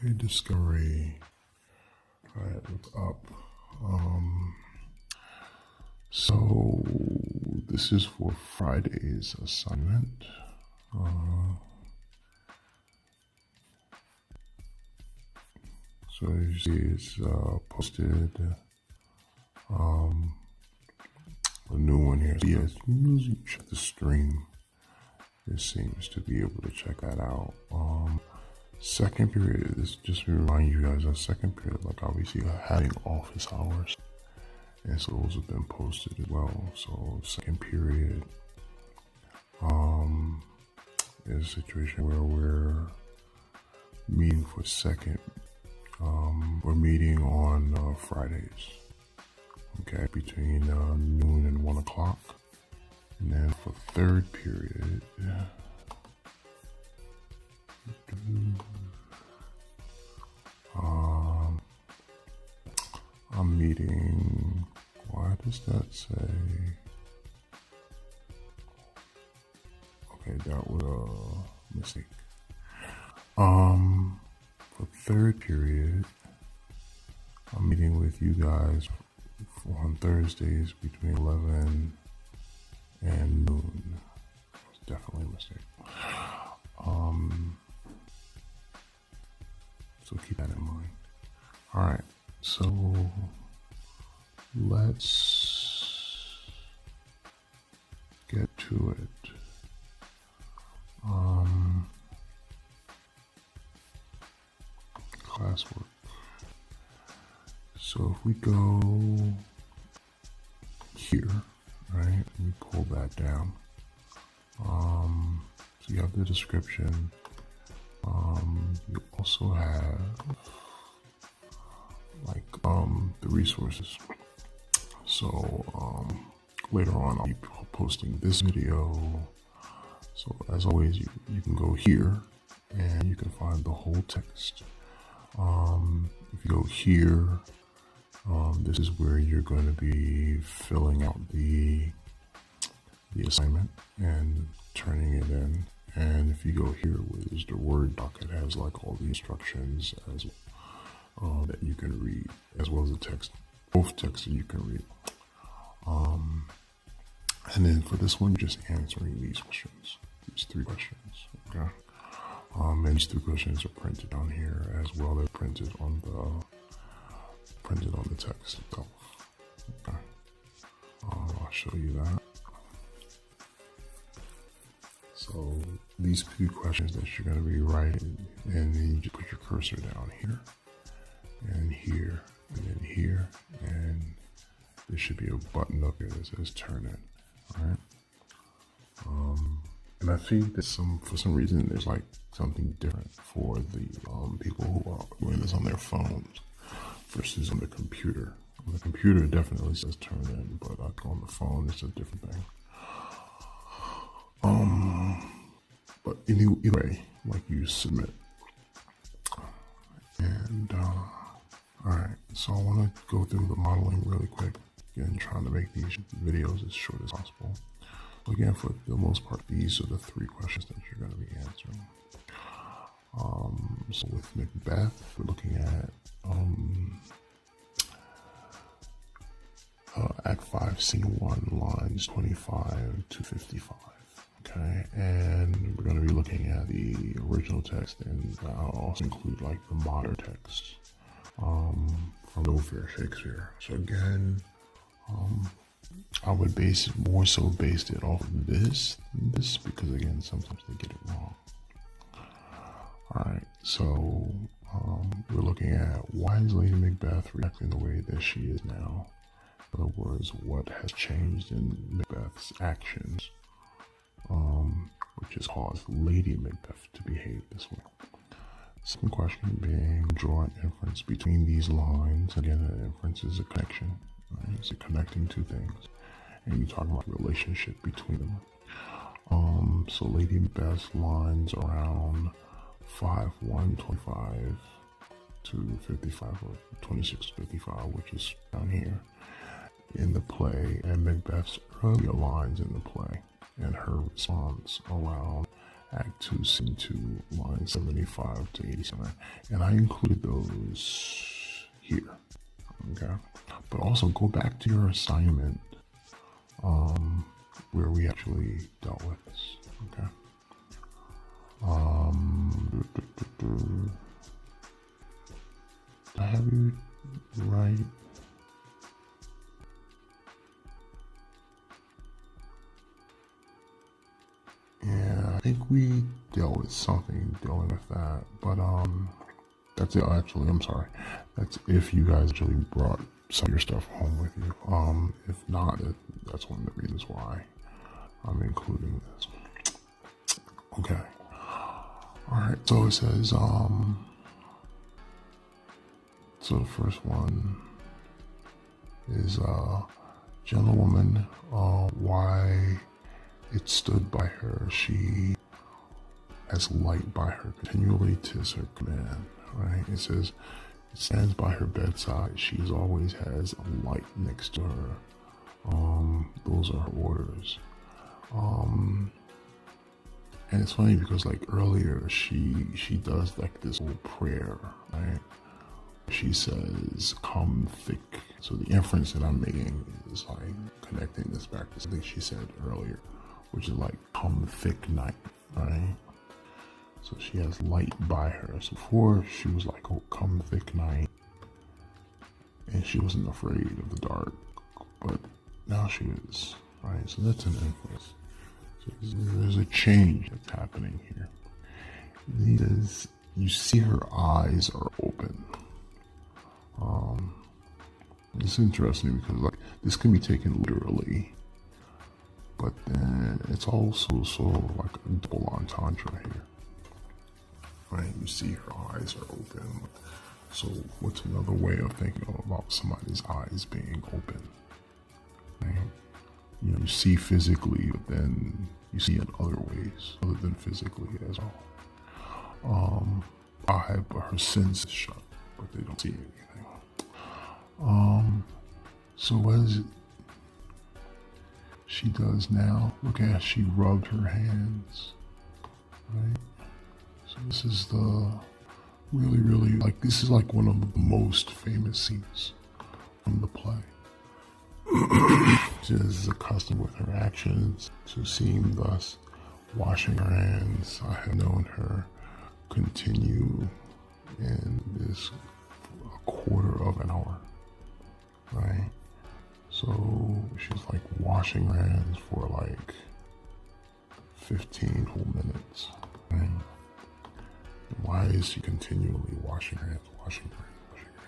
Okay, Discovery. Alright, what's up? So this is for Friday's assignment. So you see it's posted a new one here. So yes, you check the stream. It seems to be able to check that out. Second period, this just to remind you guys, that second period, like obviously having office hours, and so those have been posted as well. So second period is a situation where we're meeting for second. We're meeting on Fridays, okay, between noon and 1 o'clock, and then for third period. I'm meeting, why does that say? Okay, that was a mistake. For third period, I'm meeting with you guys on Thursdays between 11 and noon. It's definitely a mistake. So keep that in mind. All right, so let's get to it. Classwork. So if we go here, right, we pull that down. So you have the description. You also have like the resources. So later on I'll be posting this video. So as always, you can go here and you can find the whole text. If you go here, this is where you're going to be filling out the assignment and turning it in. And if you go here, where there's the Word doc, it has like all the instructions as that you can read, as well as the text, both texts that you can read. And then for this one, just answering these questions, these 3 questions, okay? And these 3 questions are printed down here as well as printed on the text itself. Okay. I'll show you that. So these 3 questions that you're going to be writing, and then you just put your cursor down here, and here, and then here, and there should be a button up here that says turn in. All right. And I think that for some reason there's like something different for the people who are doing this on their phones versus on the computer. On the computer, it definitely says turn in, but like on the phone, it's a different thing. But anyway, like you submit. And all right, so I want to go through the modeling really quick. Again, trying to make these videos as short as possible. So again, for the most part, these are the 3 questions that you're going to be answering. So with Macbeth, we're looking at Act 5, Scene 1, lines 25 to 55. Okay, and we're going to be looking at the original text, and I'll also include like the modern text from Shakespeare. So again, I would more so base it off of this because again, sometimes they get it wrong. All right, so we're looking at why is Lady Macbeth reacting the way that she is now? In other words, what has changed in Macbeth's actions, which has caused Lady Macbeth to behave this way? Second question being, draw an inference between these lines. Again, an inference is a connection, right? It's a connecting 2 things, and you're talking about the relationship between them. So Lady Macbeth's lines around 5:1:25 to 55, or 26 to 55, which is down here in the play, and Macbeth's earlier lines in the play, and her response around Act 2, Scene 2, lines 75 to 87. And I included those here. Okay. But also go back to your assignment where we actually dealt with this. Okay. Did I have you right? Yeah, I think we dealt with something dealing with that, but that's it. Actually, I'm sorry. That's if you guys actually brought some of your stuff home with you. If not, that's one of the reasons why I'm including this. Okay. All right. So it says, so the first one is gentlewoman, why it stood by her, she has light by her continually, 'tis her command. Right? It says it stands by her bedside, she always has a light next to her. Those are her orders. And it's funny because like earlier she does like this whole prayer, right? She says, come thick. So the inference that I'm making is like connecting this back to something she said earlier, which is like, come thick night, right? So she has light by her. So before she was like, oh, come thick night. And she wasn't afraid of the dark, but now she is, right? So that's an inference. So there's a change that's happening here. He says, you see her eyes are open. It's interesting because like this can be taken literally, but then it's also sort of like a double entendre here, right? You see her eyes are open. So what's another way of thinking about somebody's eyes being open? Right? You know, you see physically, but then you see in other ways other than physically as well. But her senses shut, but they don't see anything. So what is it she does now? Look at how she rubbed her hands, right? So this is the really like, this is like one of the most famous scenes from the play. She is accustomed with her actions to seem thus washing her hands. I have known her continue in this for a quarter of an hour, right? So she's like washing her hands for like 15 whole minutes, right? And why is she continually washing her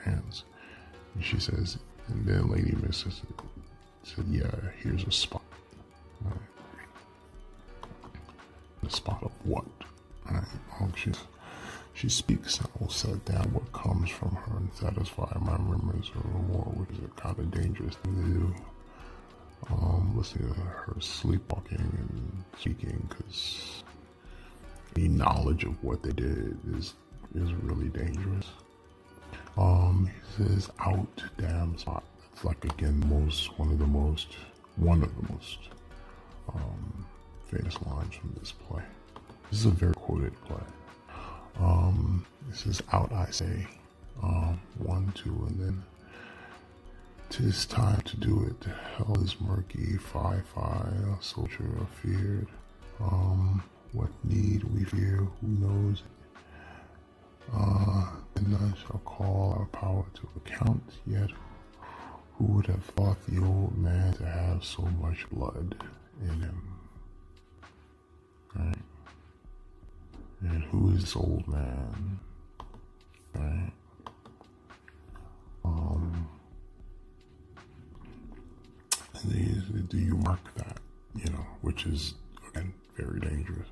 hands? And she says, and then Lady Mrs. said, yeah, here's a spot. Right? A spot of what? Right? She speaks and will set down what comes from her and satisfy my memories of reward, which is a kind of dangerous thing to do. Listening to her sleepwalking and speaking, because any knowledge of what they did is really dangerous. He says, out damn spot. That's like, again, one of the most famous lines from this play. This is a very quoted play. It says, out I say, 1, 2, and then 'tis time to do it. Hell is murky, 5, a soldier afeared. What need we fear? Who knows? And none shall call our power to account. Yet, who would have thought the old man to have so much blood in him? Right? And who is this old man? Right? And do you mark that? You know, which is, again, very dangerous.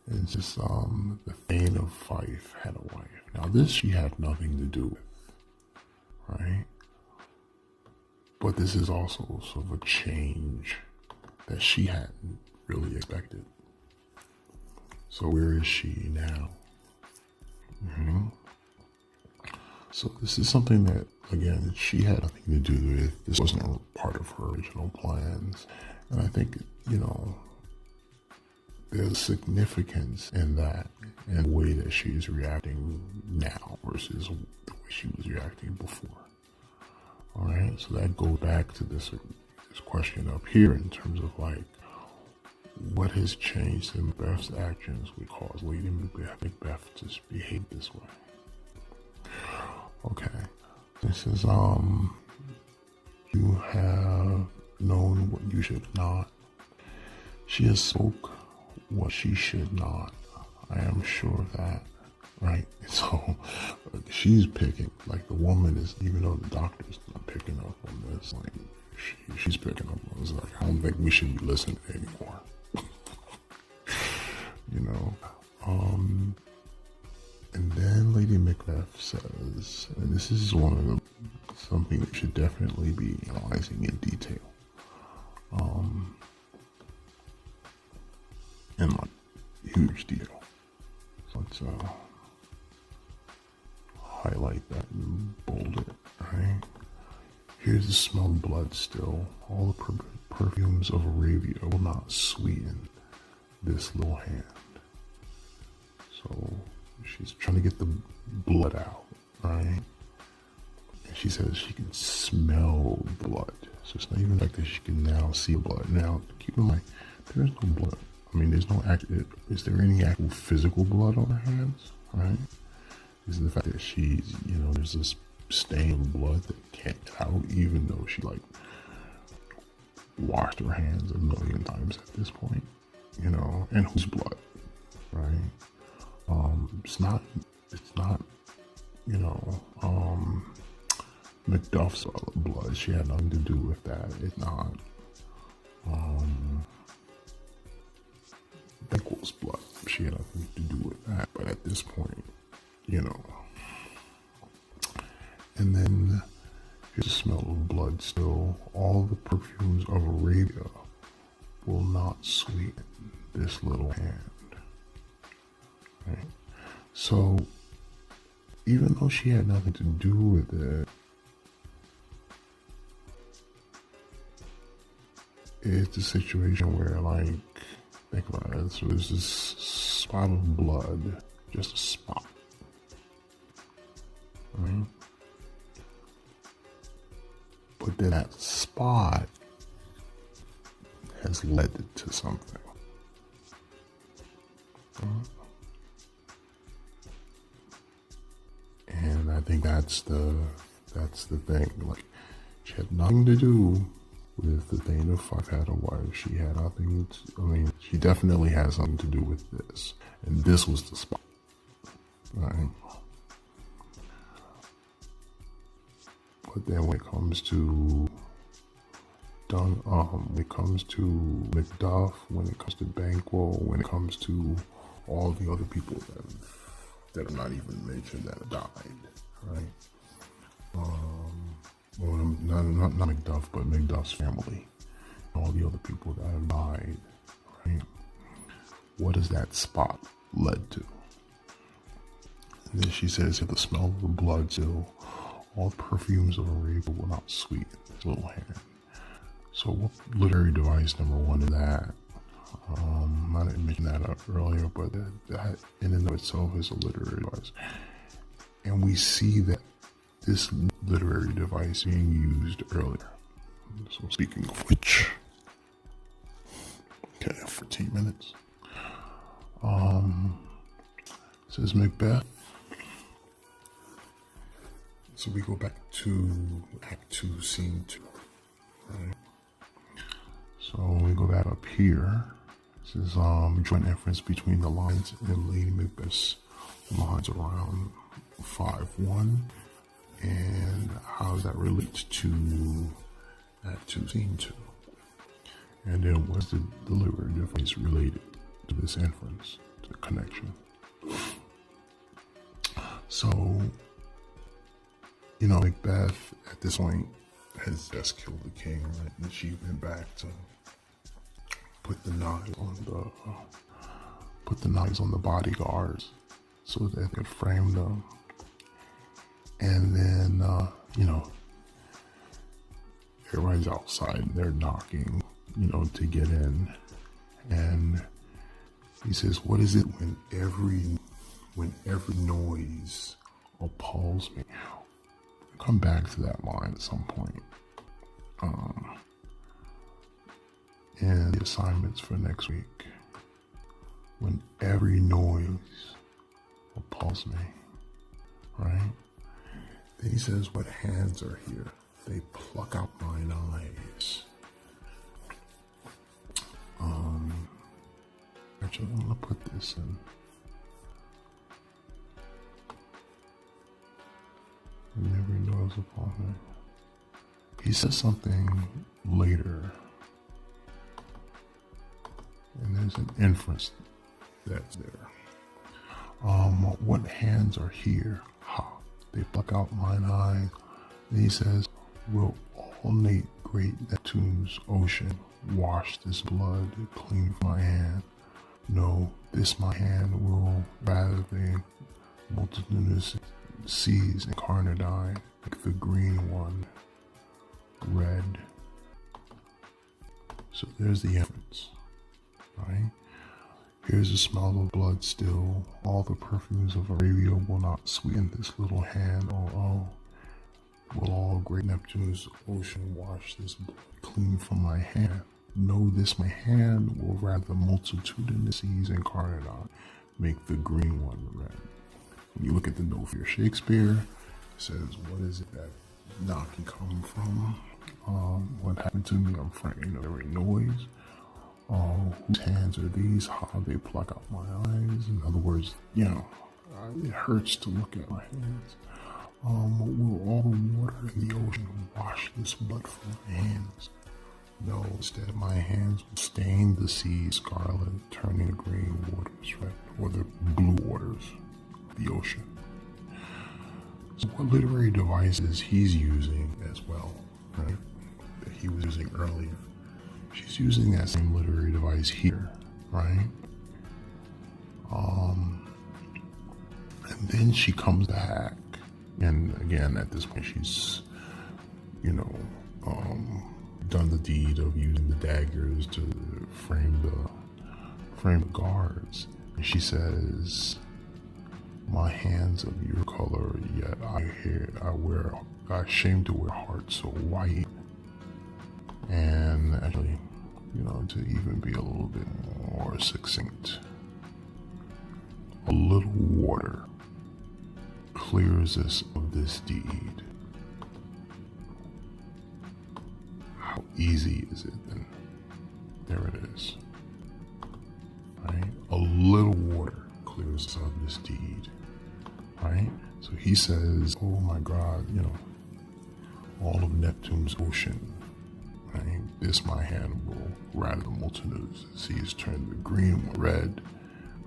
It's just, the Thane of Fife had a wife. Now this she had nothing to do with, right? But this is also sort of a change that she hadn't really expected. So where is she now? So this is something that, again, she had nothing to do with. This wasn't a part of her original plans. And I think, you know, there's significance in that and the way that she is reacting now versus the way she was reacting before. All right, so that goes back to this question up here in terms of like what has changed in Macbeth's actions would cause Lady Macbeth to behave this way. Okay, this is you have known what you should not. She has spoke what she should not. I am sure of that, right? So she's picking, like the woman is, even though the doctor's not picking up on this, like she's picking up on this. Like, I don't think we should be listening anymore. You know, and then Lady Macbeth says, and this is something that should definitely be analyzing in detail. In like huge detail. So let's highlight that and bold it, right? Here's the smell of blood still. All the perfumes of Arabia will not sweeten this little hand. So she's trying to get the blood out, right? And she says she can smell blood. So it's not even like that she can now see blood. Now, keep in mind, there's no blood. I mean, there's no active, is there any actual physical blood on her hands, right? Is the fact that she's, you know, there's this stain of blood that can't get out, even though she like washed her hands 1,000,000 times at this point, you know, and whose blood, right? It's not, you know, Macduff's blood. She had nothing to do with that. It's not, Banquo's blood. She had nothing to do with that. But at this point, you know. And then here's the smell of blood still. All the perfumes of Arabia will not sweeten this little hand. Right? So even though she had nothing to do with it, it's a situation where, like, think about it. So there's this spot of blood, just a spot, right? But then that spot has led to something. Right? And I think that's the thing. Like, she had nothing to do with the thing of I've had a wife. She had nothing to, I mean, she definitely had something to do with this. And this was the spot. Right? But then when it comes to when it comes to Macduff, when it comes to Banquo, when it comes to all the other people that are not even mentioned that have died, right? Well, not Macduff, but Macduff's family, all the other people that have died, right? What has that spot led to? And then she says, if the smell of the blood still, all perfumes of Arabia will not sweeten this little hand. So what literary device number one is that? I didn't mention that up earlier, but that in and of itself is a literary device. And we see that this literary device being used earlier. So speaking of which, okay, 14 minutes. It says Macbeth. So we go back to Act 2, Scene 2. Right? So we go back up here. This is joint inference between the lines in Lady Macbeth's lines around 5-1. And how does that relate to Act 2, Scene 2? And then what's the delivery device related to this inference, to the connection? So, you know, Macbeth at this point has just killed the king, right? And she went back to put the knives on the bodyguards so that they could frame them. And then, you know, everybody's outside and they're knocking, you know, to get in. And He says, what is it when every noise appalls me? I'll come back to that line at some point. And the assignments for next week. When every noise appalls me, right? Then he says, what hands are here? They pluck out mine eyes. Actually, I'm gonna put this in. When every noise appalls me. He says something later. And there's an inference that's there. What hands are here? Ha! They pluck out mine eyes. And he says, will all great Neptune's ocean wash this blood clean from my hand? No, this my hand will rather than multitudinous seas incarnadine, like the green one, red. So there's the inference. Right? Here's the smell of blood still. All the perfumes of Arabia will not sweeten this little hand. Oh, will all great Neptune's ocean wash this blood clean from my hand? No, this my hand will rather multitudinous seas incarnate on, make the green one red. When you look at the note for your Shakespeare, it says, what is it that now can come from? What happened to me? I'm frightened of every noise. Whose hands are these? How they pluck out my eyes? In other words, it hurts to look at my hands. Will all the water in the ocean wash this blood from my hands? No, instead my hands will stain the sea scarlet, turning the green waters red, or the blue waters of the ocean. So what literary devices he's using as well, right? That he was using earlier. She's using that same literary device here, right? And then she comes back, and again, at this point, she's, done the deed of using the daggers to frame the guards. And she says, my hands of your color, yet I ashamed to wear hearts so white. And actually, to even be a little bit more succinct, a little water clears us of this deed. How easy is it then? There it is. Right? A little water clears us of this deed. Right? So he says, oh my God, all of Neptune's ocean, right? This my hand will rather the multitudes seas turn the green one red.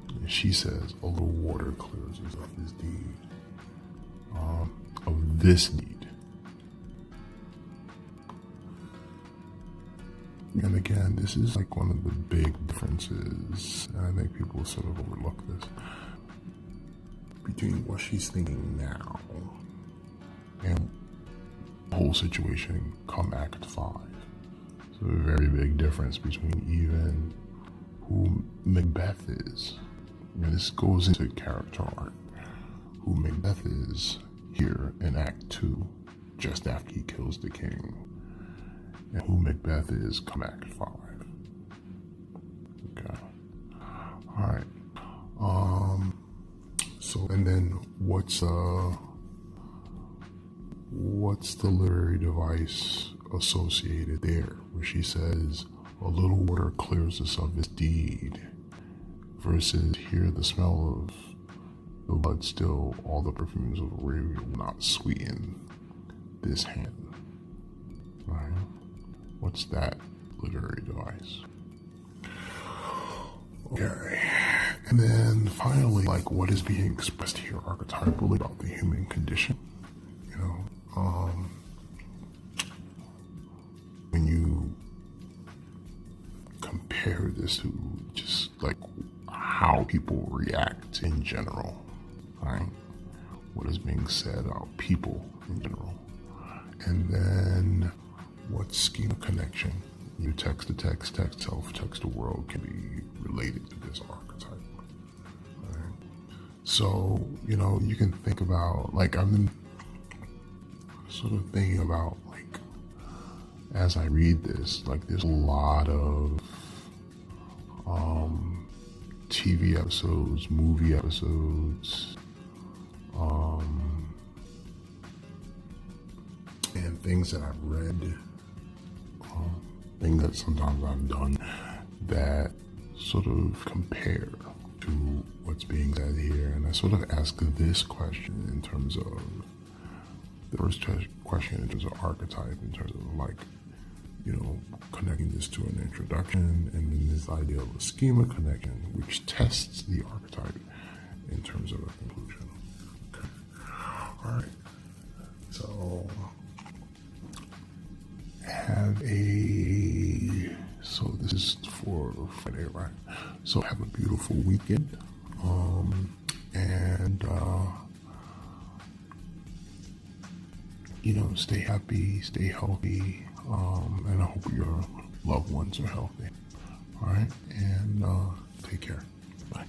And she says, a little water clears us of this deed. Of this deed. And again, this is like one of the big differences, and I think people sort of overlook this, between what she's thinking now and the whole situation come Act 5. So a very big difference between even who Macbeth is. And this goes into character arc. Who Macbeth is here in Act 2, just after he kills the king. And who Macbeth is come Act 5. Okay. Alright. So, and then what's the literary device associated there, where she says, a little water clears us of this deed, versus here the smell of the blood still, all the perfumes of Arabia will not sweeten this hand. Right? What's that literary device? Okay. And then finally, what is being expressed here archetypally about the human condition? When you compare this to just how people react in general, right? What is being said about people in general. And then what schema connection text to text, text self, text to world can be related to this archetype. Right? So, you can think about, like, I've been sort of thinking about, like, as I read this, like, there's a lot of TV episodes, movie episodes, and things that I've read, things that sometimes I've done that sort of compare to what's being said here. And I sort of ask this question in terms of the first question in terms of archetype, in terms of like, connecting this to an introduction, and then this idea of a schema connection, which tests the archetype in terms of a conclusion. Okay. All right. So so this is for Friday, right? So have a beautiful weekend. Stay happy, stay healthy, and I hope your loved ones are healthy. All right, and take care. Bye.